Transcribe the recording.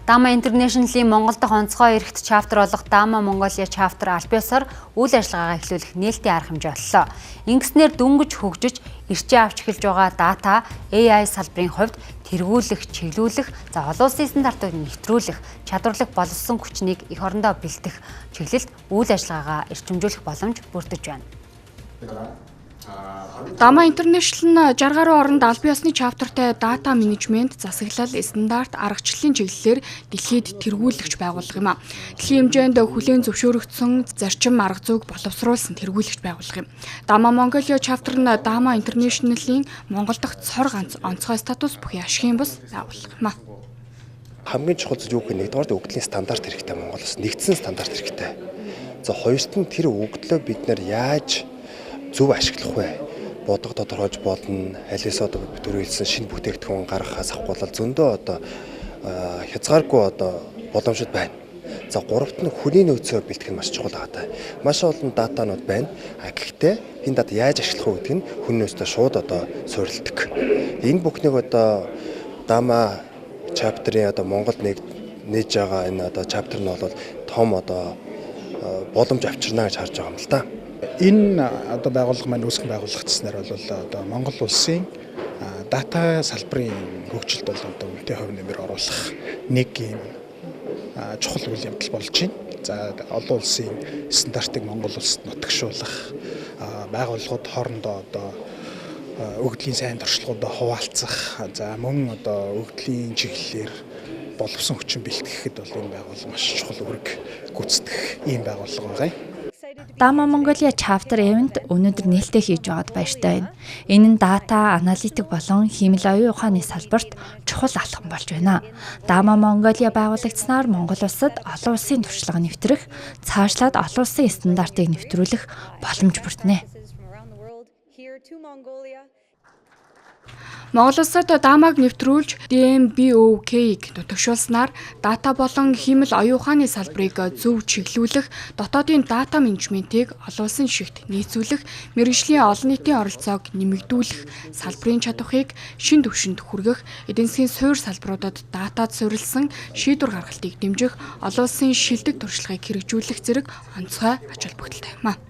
Dama International-ийн Монгол дахь онцгой эрхт чаптер болох Dama Mongolia чаптер аль биесээр үйл ажиллагаагаа эхлүүлэх нээлтийн арга хэмжээ боллоо. Ингэснээр дөнгөж хөгжиж эрчээ авч эхэлж байгаа дата AI салбарын хувьд тэргүүлэх, чиглүүлэх, олон улсын стандартыг нэвтрүүлэх, чадварлаг боловсон хүчнийг эх орондоо бэлдэх чиглэлд үйл ажиллагаагаа эрчимжүүлэх боломж бүрдэж байна. Dama International 60 гаруй оронд аль биесны чаптертай дата менежмент, засаглал, стандарт, аргачлалын чиглэлээр дэлхийд тэргүүлэгч байгууллага юм а. Дэлхийн хэмжээнд хүлээн зөвшөөрөгдсөн зарчим арга зүйг боловсруулсан тэргүүлэгч байгууллага юм. Dama Mongolia чаптер нь Dama International-ийн Монгол дахь цор ганц онцгой статус бүхий ашигын бус байгууллага юм а. Хамгийн чухал зүйл юу гэх нэгдүгээр өгдлийн стандарт хэрэгтэй Монголоос нэгдсэн стандарт хэрэгтэй. За хоёрт нь тэр өгдлөө бид нэр яаж зөв ашиглах вэ? Бодог тодорхойж болно. Алис одоо төрүүлсэн шинэ бүтээгдэхүүн гаргахаас авах бол зөндөө одоо хязгааргүй одоо боломжууд байна. За гуравт нь хүний нөөцөөр бэлтгэх нь маш чухал байгаа. Маш олон датанууд байна. Гэхдээ энэ дата яаж ашиглах вэ гэдэг нь хүн нөөцтэй шууд одоо суурилдаг. Энэ бүхнийг одоо Dama чаптерын одоо Монголд нээж байгаа энэ одоо чаптер нь бол том одоо боломж авчирна гэж харж байгаа юм л да. Энэ одоо байгууллага маань үүсгэн байгуулагдсанаар бол одоо Монгол улсын дата салбарын хөгжилд бол одоо үнэтэй хувь нэмэр оруулах нэг юм чухал үйл явдал болж байна. За олон улсын стандартыг Монгол улсад нутагшуулах, байгууллагууд хоорондоо одоо өгдлийн сайн туршлагуудаа хуваалцах, за мөн одоо өгдлийн чиглэлээр боловсон хүчин бэлтгэхэд бол энэ байгууллага маш чухал үүрэг гүйцэтгэх ийм байгууллага байгаа юм. Dama Mongolia chapter event өнөөдөр нээлттэй хийж байгаад баяртай байна. Энэ нь дата, аналитик болон хиймэл оюун ухааны салбарт чухал алхам болж байна. Dama Mongolia байгуулагдсанаар Монгол улсад олон улсын туршлага нэвтрэх, цаашлаад олон улсын стандартыг нэвтрүүлэх боломж бүрдэнэ. Монгол улсад Dama-г нэвтрүүлж DMBOK-г нутагшуулснаар дата болон хиймэл оюун ухааны салбарыг зөв чиглүүлэх, дотоодын дата менежментийг олон улсын шигт нийцүүлэх, мэргэжлийн олон нийтийн оролцоог нэмэгдүүлэх, салбарын чадварыг шинэ түвшинд хүргэх, эдийн засгийн суурь салбаруудад датад суурилсан шийдвэр гаргалтыг дэмжих, олон улсын шилдэг туршлагыг хэрэгжүүлэх зэрэг онцгой ач холбогдолтой юм а.